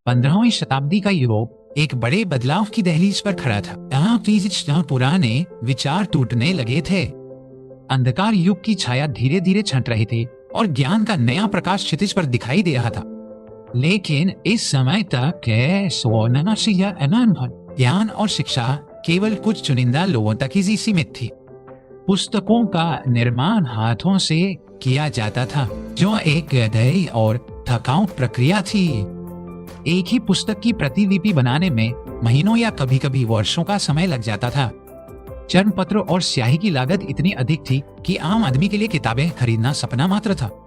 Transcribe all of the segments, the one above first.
पंद्रहवीं शताब्दी का यूरोप एक बड़े बदलाव की दहलीज पर खड़ा था। यहाँ पुराने विचार टूटने लगे थे। अंधकार युग की छाया धीरे धीरे छंट रही थी और ज्ञान का नया प्रकाश क्षितिज पर दिखाई दे रहा था। लेकिन इस समय तक ज्ञान और शिक्षा केवल कुछ चुनिंदा लोगों तक ही सीमित थी। पुस्तकों का निर्माण हाथों से किया जाता था, जो एक गहरी और थकाऊ प्रक्रिया थी। एक ही पुस्तक की प्रतिलिपि बनाने में महीनों या कभी कभी वर्षों का समय लग जाता था। चर्म पत्र और स्याही की लागत इतनी अधिक थी कि आम आदमी के लिए किताबें खरीदना सपना मात्र था।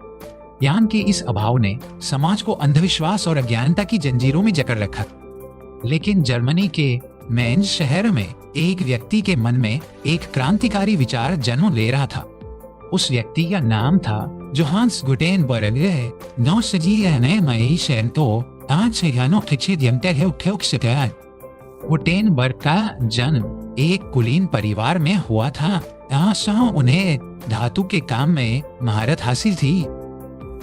ज्ञान के इस अभाव ने समाज को अंधविश्वास और अज्ञानता की जंजीरों में जकड़ रखा। लेकिन जर्मनी के मेंज शहर में एक व्यक्ति के मन में एक क्रांतिकारी विचार जन्म ले रहा था। उस व्यक्ति का नाम था जोहान्स गुटेनबर्ग। गुटेनबर्ग का जन्म एक कुलीन परिवार में हुआ था। उन्हें धातु के काम में महारत हासिल थी।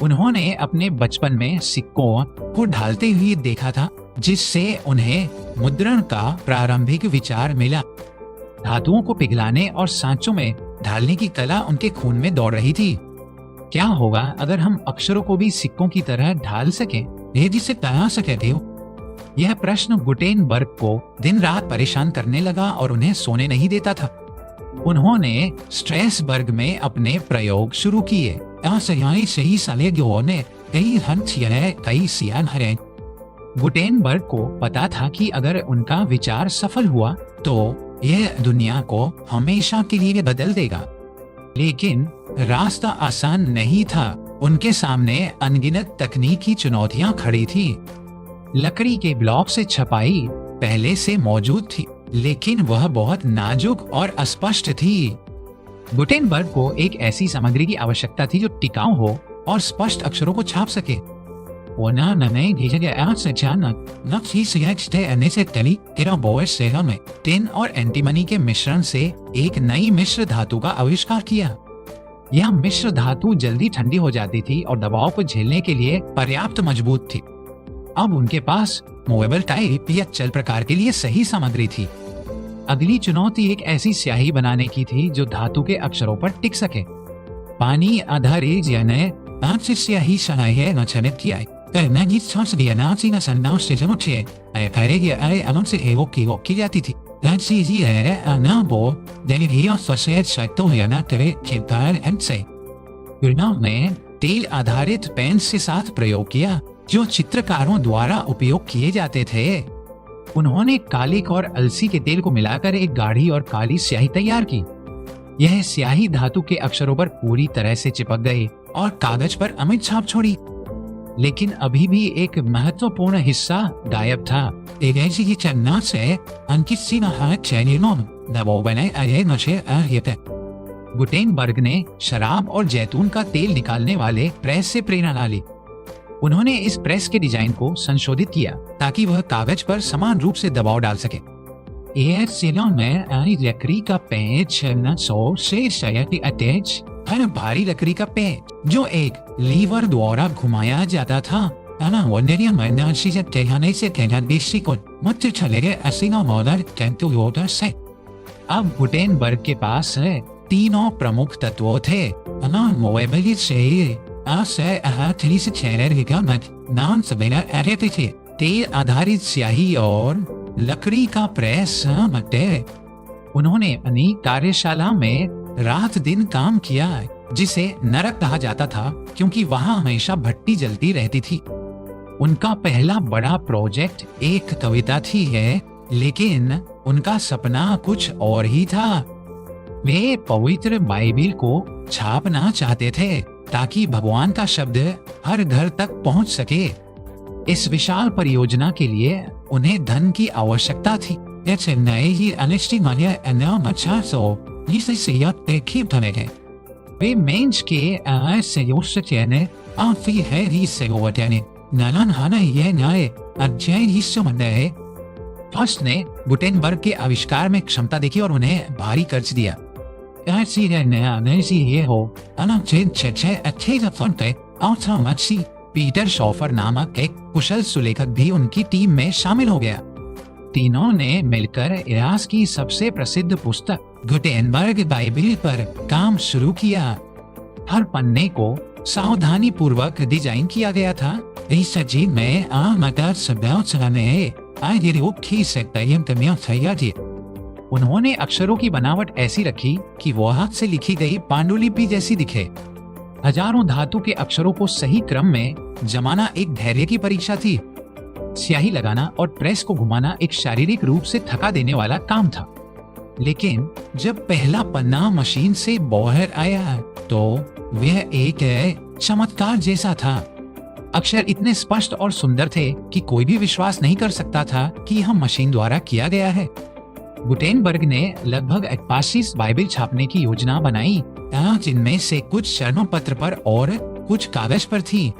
उन्होंने अपने बचपन में सिक्कों को ढालते हुए देखा था, जिससे उन्हें मुद्रण का प्रारंभिक विचार मिला। धातुओं को पिघलाने और सांचों में ढालने की कला उनके खून में दौड़ रही थी। क्या होगा अगर हम अक्षरों को भी सिक्कों की तरह ढाल सकें? जिसे तैयार सके थे। यह प्रश्न गुटेनबर्ग को दिन रात परेशान करने लगा और उन्हें सोने नहीं देता था। उन्होंने स्ट्रेसबर्ग में अपने प्रयोग शुरू किए। गुटेनबर्ग को पता था कि अगर उनका विचार सफल हुआ तो यह दुनिया को हमेशा के लिए बदल देगा। लेकिन रास्ता आसान नहीं था। उनके सामने अनगिनत तकनीकी चुनौतियां खड़ी थी। लकड़ी के ब्लॉक से छपाई पहले से मौजूद थी, लेकिन वह बहुत नाजुक और अस्पष्ट थी। गुटेनबर्ग को एक ऐसी सामग्री की आवश्यकता थी जो टिकाऊ हो और स्पष्ट अक्षरों को छाप सके। टिन और एंटीमनी के मिश्रण से एक नई मिश्र धातु का आविष्कार किया। यह मिश्र धातु जल्दी ठंडी हो जाती थी और दबाव को झेलने के लिए पर्याप्त मजबूत थी। अब उनके पास मूवेबल टाइप या चल प्रकार के लिए सही सामग्री थी। अगली चुनौती एक ऐसी स्याही बनाने की थी जो धातु के अक्षरों पर टिक सके। पानी आधारित स्याही चयनित किया। की जाती थी। ने तेल आधारित पेन से साथ प्रयोग किया जो चित्रकारों द्वारा उपयोग किए जाते थे। उन्होंने कालिक और अलसी के तेल को मिलाकर एक गाढ़ी और काली स्याही तैयार की। यह स्याही धातु के अक्षरों पर पूरी तरह से चिपक गई और कागज पर अमिट छाप छोड़ी। लेकिन अभी भी एक महत्वपूर्ण हिस्सा गायब था। गुटेनबर्ग ने शराब और जैतून का तेल निकालने वाले प्रेस से प्रेरणा ली। उन्होंने इस प्रेस के डिजाइन को संशोधित किया ताकि वह कागज पर समान रूप से दबाव डाल सके। लकड़ी का पेच भारी लकड़ी का पेच जो एक लीवर द्वारा घुमाया जाता था। अब गुटेनबर्ग के पास तीनों प्रमुख तत्व थे। तेल आधारित स्याही और लकड़ी का प्रेस। उन्होंने अपनी कार्यशाला में रात दिन काम किया, जिसे नरक कहा जाता था क्योंकि वहां हमेशा भट्टी जलती रहती थी। उनका पहला बड़ा प्रोजेक्ट एक कविता थी लेकिन उनका सपना कुछ और ही था। वे पवित्र बाइबिल को छापना चाहते थे ताकि भगवान का शब्द हर घर तक पहुंच सके। इस विशाल परियोजना के लिए उन्हें धन की आवश्यकता थी। वे मेंज के फर्स्ट ने गुटेनबर्ग के आविष्कार में क्षमता देखी और उन्हें भारी कर्ज दिया। ऐसी है नया नैसी ये हो अनचिन छे अच्छे जफनते और मच्छी पीटर शॉफर नामक एक कुशल सुलेखक भी उनकी टीम में शामिल हो गया। तीनों ने मिलकर इतिहास की सबसे प्रसिद्ध पुस्तक गुटेनबर्ग बाइबिल पर काम शुरू किया। हर पन्ने को सावधानी पूर्वक डिजाइन किया गया था। इस सजीव में उन्होंने अक्षरों की बनावट ऐसी रखी कि वो हाथ से लिखी गई पांडुलिपि जैसी दिखे। हजारों धातु के अक्षरों को सही क्रम में जमाना एक धैर्य की परीक्षा थी। स्याही लगाना और प्रेस को घुमाना एक शारीरिक रूप से थका देने वाला काम था। लेकिन जब पहला पन्ना मशीन से बाहर आया तो वह एक चमत्कार जैसा था। अक्षर इतने स्पष्ट और सुंदर थे कि कोई भी विश्वास नहीं कर सकता था कि यह मशीन द्वारा किया गया है। गुटेनबर्ग ने लगभग 85 बाइबिल छापने की योजना बनाई, जिनमें से कुछ चरणों पत्र पर और कुछ कागज पर थी।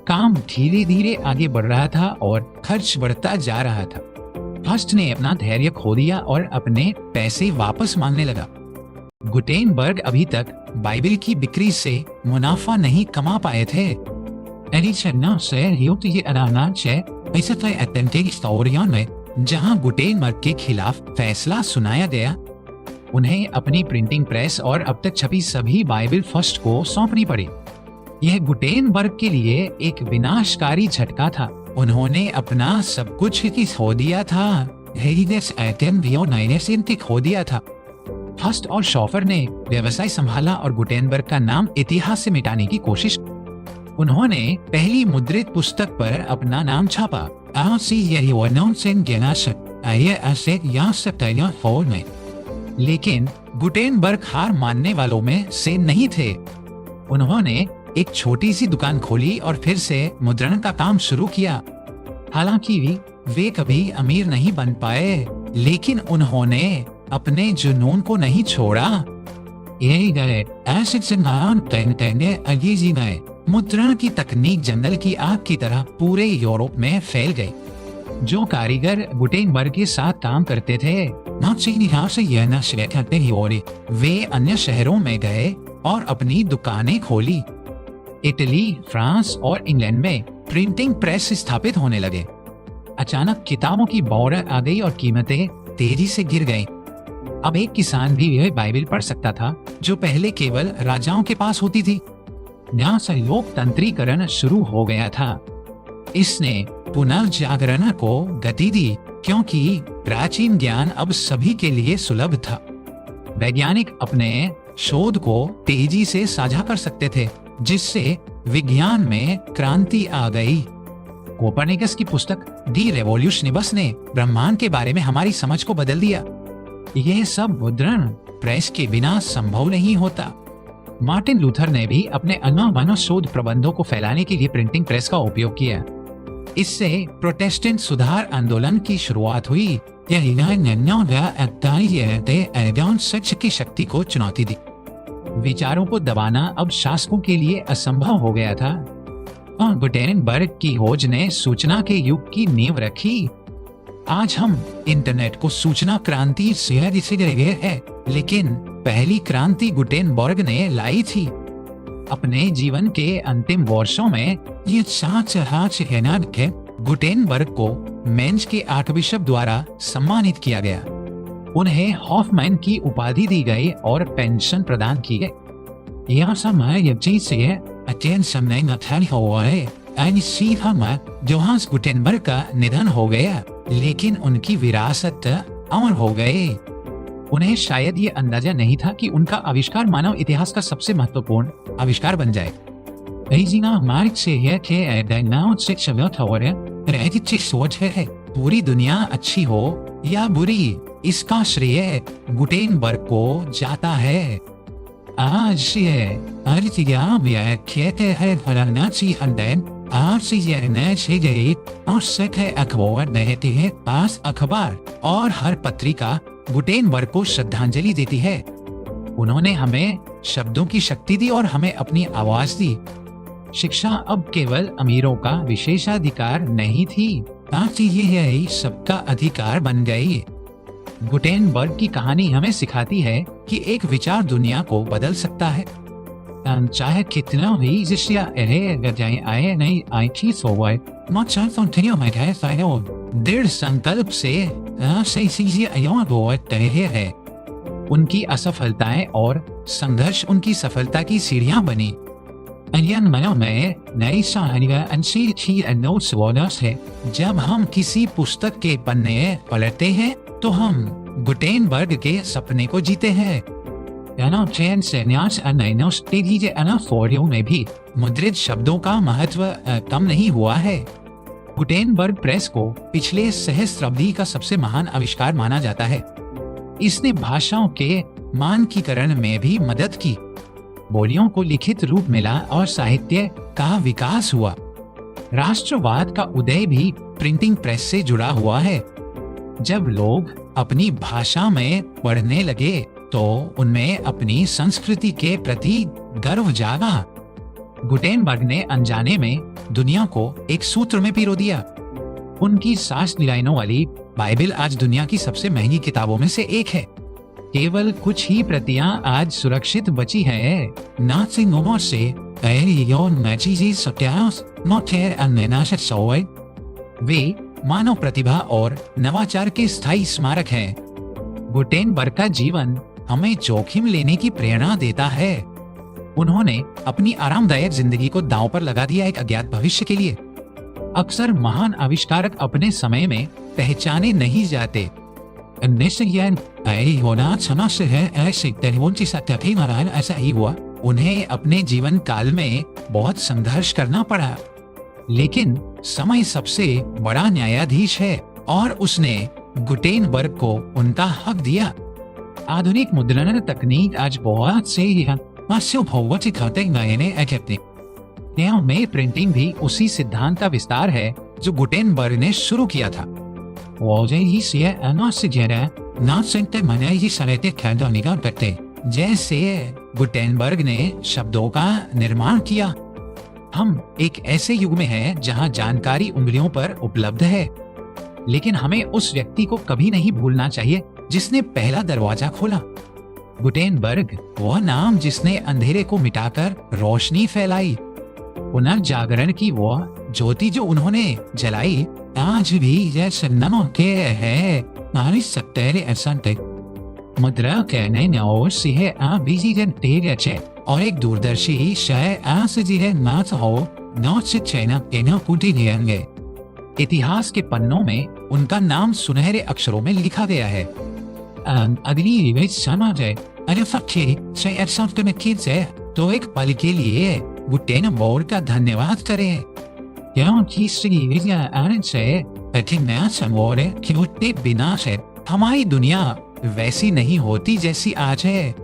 काम धीरे धीरे आगे बढ़ रहा था और खर्च बढ़ता जा रहा था। फर्स्ट ने अपना धैर्य खो दिया और अपने पैसे वापस मांगने लगा। गुटेनबर्ग अभी तक बाइबिल की बिक्री से मुनाफा नहीं कमा पाए थे। जहां गुटेनबर्ग के खिलाफ फैसला सुनाया गया, उन्हें अपनी प्रिंटिंग प्रेस और अब तक छपी सभी बाइबिल फर्स्ट को सौंपनी पड़ी। यह गुटेनबर्ग के लिए एक विनाशकारी झटका था। उन्होंने अपना सब कुछ ही खो दिया था। खो दिया था। फर्स्ट और शॉफर ने व्यवसाय संभाला और गुटेनबर्ग का नाम इतिहास से मिटाने की कोशिश। उन्होंने पहली मुद्रित पुस्तक पर अपना नाम छापा। लेकिन गुटेनबर्ग हार मानने वालों में से नहीं थे। उन्होंने एक छोटी सी दुकान खोली और फिर से मुद्रण का काम शुरू किया। हालांकि वे कभी अमीर नहीं बन पाए, लेकिन उन्होंने अपने जुनून को नहीं छोड़ा। यही गए ऐसे गए। मुद्रण की तकनीक जंगल की आग की तरह पूरे यूरोप में फैल गई। जो कारीगर गुटेनबर्ग के साथ काम करते थे, वे अन्य शहरों में गए और अपनी दुकानें खोली। इटली, फ्रांस और इंग्लैंड में प्रिंटिंग प्रेस स्थापित होने लगे। अचानक किताबों की बौर आ गई और कीमतें तेजी से गिर गईं। अब एक किसान भी यह बाइबिल पढ़ सकता था, जो पहले केवल राजाओं के पास होती थी। यहाँ से लोकतंत्रीकरण शुरू हो गया था। इसने पुनर्जागरण को गति दी, क्योंकि प्राचीन ज्ञान अब सभी के लिए सुलभ था। वैज्ञानिक अपने शोध को तेजी से साझा कर सकते थे, जिससे विज्ञान में क्रांति आ गई। कोपरनिकस की पुस्तक दी रेवोल्यूशनिबस ने ब्रह्मांड के बारे में हमारी समझ को बदल दिया। यह सब मुद्रण प्रेस के बिना संभव नहीं होता। मार्टिन लूथर ने भी अपने अनूठे शोध प्रबंधों को फैलाने के लिए प्रिंटिंग प्रेस का उपयोग किया। इससे प्रोटेस्टेंट सुधार आंदोलन की शुरुआत हुई। सच की शक्ति को चुनौती दी। विचारों को दबाना अब शासकों के लिए असंभव हो गया था। और गुटेनबर्ग की खोज ने सूचना के युग की नींव रखी। आज हम इंटरनेट को सूचना क्रांति से है, लेकिन पहली क्रांति गुटेनबर्ग ने लाई थी। अपने जीवन के अंतिम वर्षों में ये गुटेनबर्ग को मेंज के आर्कबिशप द्वारा सम्मानित किया गया। उन्हें हॉफमैन की उपाधि दी गई और पेंशन प्रदान की गई। यह समय जोहान्स गुटेनबर्ग का निधन हो गया, लेकिन उनकी विरासत अमर हो गई। उन्हें शायद ये अंदाजा नहीं था कि उनका आविष्कार मानव इतिहास का सबसे महत्वपूर्ण आविष्कार बन जाए। पूरी दुनिया अच्छी हो या बुरी, इसका श्रेय गुटेनबर्ग को जाता है। आज अखबार और हर पत्रिका गुटेनबर्ग को श्रद्धांजलि देती है। उन्होंने हमें शब्दों की शक्ति दी और हमें अपनी आवाज दी। शिक्षा अब केवल अमीरों का विशेषाधिकार नहीं थी, ताकि यह सबका अधिकार बन गई। गुटेनबर्ग की कहानी हमें सिखाती है कि एक विचार दुनिया को बदल सकता है। चाहे कितना भी जिसया आए नहीं आई चीज हो गए दृढ़ संकल्प से है। उनकी असफलताएं और संघर्ष उनकी सफलता की सीढ़ियां बनी। जब हम किसी पुस्तक के पन्ने पलटते हैं तो हम गुटेनबर्ग के सपने को जीते हैं। में भी मुद्रित शब्दों का महत्व कम नहीं हुआ है। गुटेनबर्ग प्रेस को पिछले सहस्राब्दी का सबसे महान आविष्कार माना जाता है। इसने भाषाओं के मानकीकरण में भी मदद की, बोलियों को लिखित रूप मिला और साहित्य का विकास हुआ। राष्ट्रवाद का उदय भी प्रिंटिंग प्रेस से जुड़ा हुआ है। जब लोग अपनी भाषा में पढ़ने लगे तो उनमें अपनी संस्कृति के प्रति गर्व जागा। गुटेनबर्ग ने अनजाने में दुनिया को एक सूत्र में पिरो दिया। उनकी 7 लाइनों वाली बाइबल आज दुनिया की सबसे महंगी किताबों में से एक है। केवल कुछ ही प्रतियां आज सुरक्षित बची हैं। वे मानव प्रतिभा और नवाचार के स्थायी स्मारक हैं। गुटेनबर्ग का जीवन हमें जोखिम लेने की प्रेरणा देता है। उन्होंने अपनी आरामदायक जिंदगी को दांव पर लगा दिया एक अज्ञात भविष्य के लिए। अक्सर महान आविष्कारक अपने समय में पहचाने नहीं जाते। ऐसा ही हुआ। उन्हें अपने जीवन काल में बहुत संघर्ष करना पड़ा, लेकिन समय सबसे बड़ा न्यायाधीश है और उसने गुटेनबर्ग को उनका हक दिया। आधुनिक मुद्रण तकनीक आज बहुत से में प्रिंटिंग भी उसी सिद्धांत का विस्तार है जो गुटेनबर्ग ने शुरू किया था। जैसे गुटेनबर्ग ने शब्दों का निर्माण किया। हम एक ऐसे युग में हैं जहां जानकारी उंगलियों पर उपलब्ध है, लेकिन हमें उस व्यक्ति को कभी नहीं भूलना चाहिए जिसने पहला दरवाजा खोला। गुटेनबर्ग वह नाम जिसने अंधेरे को मिटाकर रोशनी फैलाई। पुनर्जागरण की वह ज्योति जो उन्होंने जलाई आज भी जैसे नमक है नारी सत्तेरे असंते मुद्रा कहने नौ सिहे आ बीजी जन तेरे अच्छे और एक दूरदर्शी शायद आज जी है नाच हो नौ से चैना के न कुटी देंगे। इतिहास के पन्नों में उनका नाम सुनहरे अक्षरों में लिखा गया है। अगली रिवेज समाज है अरे फक्की शायद सब में किड्स है तो एक पल के लिए गुटेनबर्ग का धन्यवाद करें। क्योंकि श्री आनंद से नया समोर है कि उतने बिना से हमारी दुनिया वैसी नहीं होती जैसी आज है।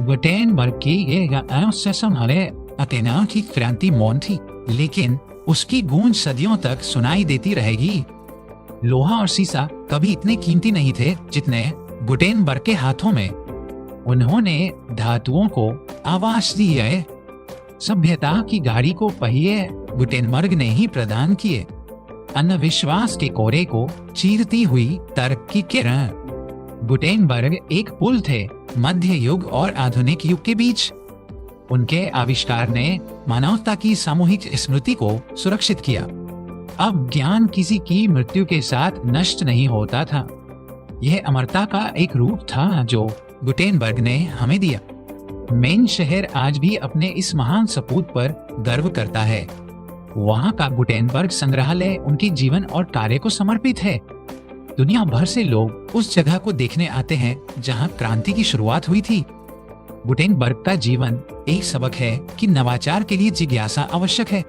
गुटेनबर्ग की ये संभाले अतेना की क्रांति मौन थी, लेकिन उसकी गूंज सदियों तक सुनाई देती रहेगी। लोहा और शीशा कभी इतने कीमती नहीं थे जितने गुटेनबर्ग के हाथों में। उन्होंने धातुओं को आवाज दी है। सभ्यता की गाड़ी को पहिए गुटेनबर्ग ने ही प्रदान किए। अंधविश्वास के कोरे को चीरती हुई तर्क की किरण। गुटेनबर्ग एक पुल थे मध्य युग और आधुनिक युग के बीच। उनके आविष्कार ने मानवता की सामूहिक स्मृति को सुरक्षित किया। अब ज्ञान किसी की मृत्यु के साथ नष्ट नहीं होता था। यह अमरता का एक रूप था जो गुटेनबर्ग ने हमें दिया। मेन शहर आज भी अपने इस महान सपूत पर गर्व करता है। वहाँ का गुटेनबर्ग संग्रहालय उनके जीवन और कार्य को समर्पित है। दुनिया भर से लोग उस जगह को देखने आते हैं जहाँ क्रांति की शुरुआत हुई थी। गुटेनबर्ग का जीवन एक सबक है कि नवाचार के लिए जिज्ञासा आवश्यक है।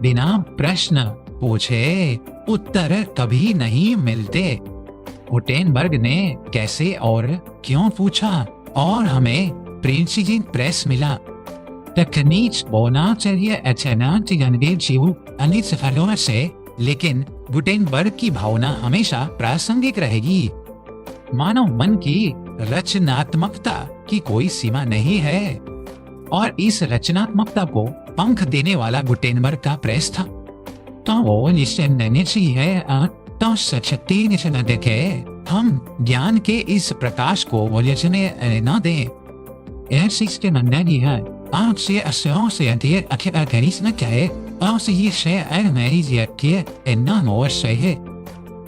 बिना प्रश्न पूछे उत्तर कभी नहीं मिलते। गुटेनबर्ग ने कैसे और क्यों पूछा और हमें प्रिंसिपल प्रेस मिला। तकनीक बोना चाहिए अचानक जीव अनित सफलों से, लेकिन गुटेनबर्ग की भावना हमेशा प्रासंगिक रहेगी। मानव मन की रचनात्मकता की कोई सीमा नहीं है और इस रचनात्मकता को पंख देने वाला गुटेनबर्ग का प्रेस था। तो वो निश्चय है तो सचती न देखे हम ज्ञान के इस प्रकाश को वजने न दें। Existe mandaria, anzi associatie akarisna kae, ansi ये से मेरी के नाम और से है,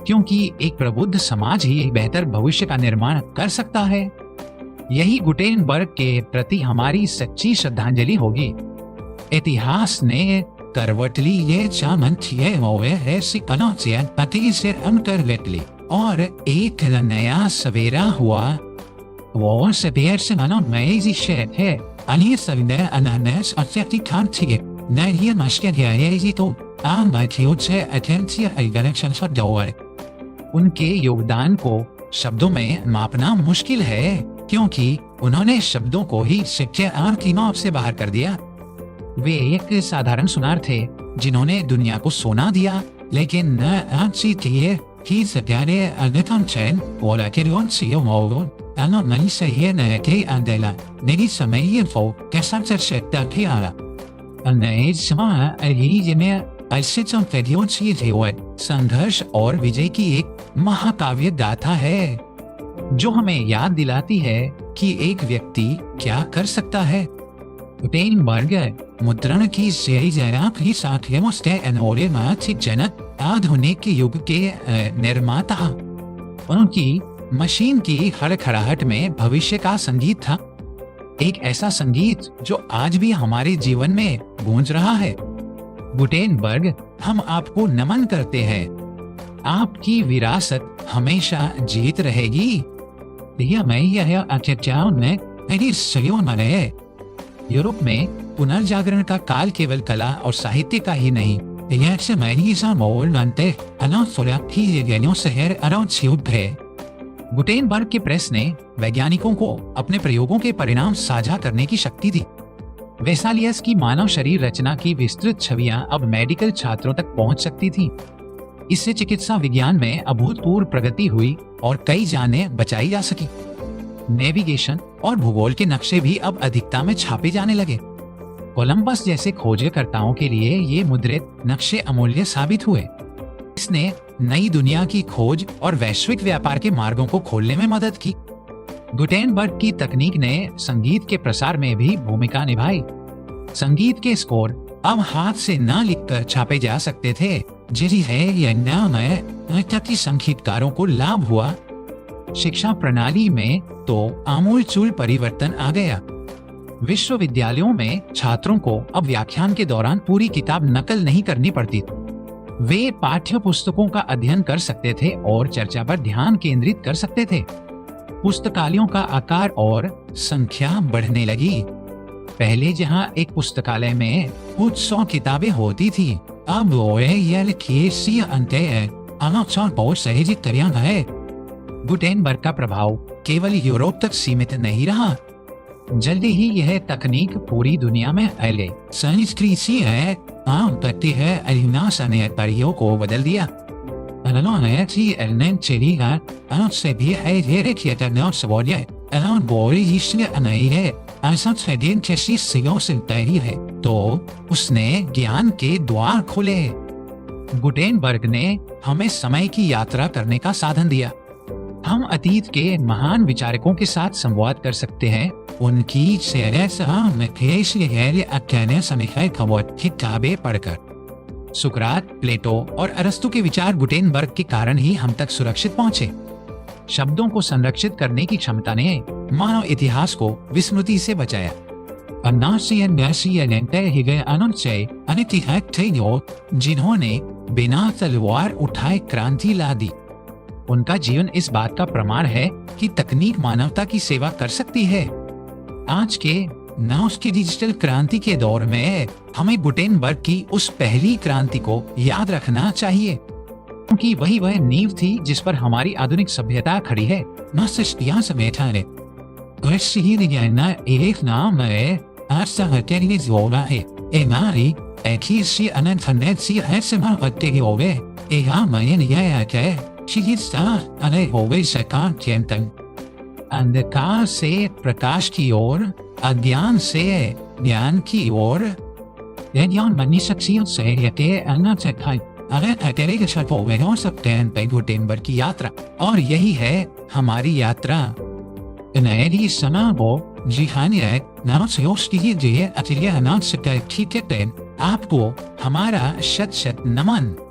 क्योंकि एक प्रबुद्ध समाज ही एक बेहतर भविष्य का निर्माण कर सकता है। यही गुटेनबर्ग के प्रति हमारी सच्ची श्रद्धांजलि होगी। इतिहास ने करवट ली ये चामंथिये होवे है सिकनोचियन पति से अंतर लेटली और एक नया सवेरा हुआ। वो सवेर से मनो मेजी शेट है अनिय सविने अनानस अत्यंत कांतिये नहीं मस्के ये तो आम बातियों से अत्यंत अलगलेक्शन से जोड़। उनके योगदान को शब्दों में मापना मुश्किल है, क्योंकि उन्होंने शब्दों को ही शिक्षा आम सीमाओं से बाहर कर दिया। वे एक साधारण सुनार थे जिन्होंने दुनिया को सोना दिया, लेकिन न आंसी थे कि सत्यारे अगतम चैन और अकेलों से मोगों अनो नहीं सही न के अंदेला नहीं समय ये फो कैसा चर्चा थे आला अनेक समय अही जिन्हें ऐसे संफेदियों से थे वो संघर्ष और विजय की एक महाकाव्य गाथा है, जो हमें याद दिलाती है कि एक व्यक्ति क्या कर सकता है। गुटेनबर्ग मुद्रण की सीरीज की साथ जनक आधुनिक युग के निर्माता। उनकी मशीन की खड़खड़ाहट में भविष्य का संगीत था, एक ऐसा संगीत जो आज भी हमारे जीवन में गूंज रहा है। गुटेनबर्ग, हम आपको नमन करते हैं। आपकी विरासत हमेशा जीत रहेगी। यूरोप में पुनर्जागरण का काल केवल कला और साहित्य का ही नहीं, गुटेनबर्ग के प्रेस ने वैज्ञानिकों को अपने प्रयोगों के परिणाम साझा करने की शक्ति दी। वेसालियस की मानव शरीर रचना की विस्तृत छवियां अब मेडिकल छात्रों तक पहुंच सकती थी। इससे चिकित्सा विज्ञान में अभूतपूर्व प्रगति हुई और कई जानें बचाई जा सकी। नेविगेशन और भूगोल के नक्शे भी अब अधिकता में छापे जाने लगे। कोलंबस जैसे खोजकर्ताओं के लिए ये मुद्रित नक्शे अमूल्य साबित हुए। इसने नई दुनिया की खोज और वैश्विक व्यापार के मार्गों को खोलने में मदद की। गुटेनबर्ग की तकनीक ने संगीत के प्रसार में भी भूमिका निभाई। संगीत के स्कोर अब हाथ से न लिखकर छापे जा सकते थे, जिससे संगीतकारों को लाभ हुआ। शिक्षा प्रणाली में तो आमूलचूल परिवर्तन आ गया। विश्वविद्यालयों में छात्रों को अब व्याख्यान के दौरान पूरी किताब नकल नहीं करनी पड़ती। वे पाठ्य पुस्तकों का अध्ययन कर सकते थे और चर्चा पर ध्यान केंद्रित कर सकते थे। पुस्तकालयों का आकार और संख्या बढ़ने लगी। पहले जहां एक पुस्तकालय में कुछ 100 किताबें होती थी, अब वो बहुत सहजित तरह है। गुटेनबर्ग का प्रभाव केवल यूरोप तक सीमित नहीं रहा। जल्दी ही यह तकनीक पूरी दुनिया में फैले। संस्कृति है आम तथ्य है अलिनास ने परियों को बदल दिया। से भी है धेरे थिएटर न सवोलिए अलान बोरी इसने नहीं है ऐसा दिन कैसी सियों से तैरी है, तो उसने ज्ञान के द्वार खोले। गुटेनबर्ग ने हमें समय की यात्रा करने का साधन दिया। हम अतीत के महान विचारकों के साथ संवाद कर सकते हैं। उनकी किताबें पढ़कर। सुकरात, प्लेटो और अरस्तु के विचार गुटेनबर्ग के कारण ही हम तक सुरक्षित पहुंचे। शब्दों को संरक्षित करने की क्षमता ने मानव इतिहास को विस्मृति से बचाया। जिन्होंने बिना तलवार उठाए क्रांति ला दी। उनका जीवन इस बात का प्रमाण है कि तकनीक मानवता की सेवा कर सकती है। आज के नव की डिजिटल क्रांति के दौर में हमें गुटेनबर्ग की उस पहली क्रांति को याद रखना चाहिए, क्योंकि वही वह नींव थी जिस पर हमारी आधुनिक सभ्यता खड़ी है। अंधकार से प्रकाश की ओर, अज्ञान से ज्ञान की ओर। अगर तेरे के साथ हो सकते हैं गुटेनबर्ग की यात्रा, और यही है हमारी यात्रा। नए समा को जी हाँ कीजिए अतिरिक्त आपको हमारा शत शत नमन।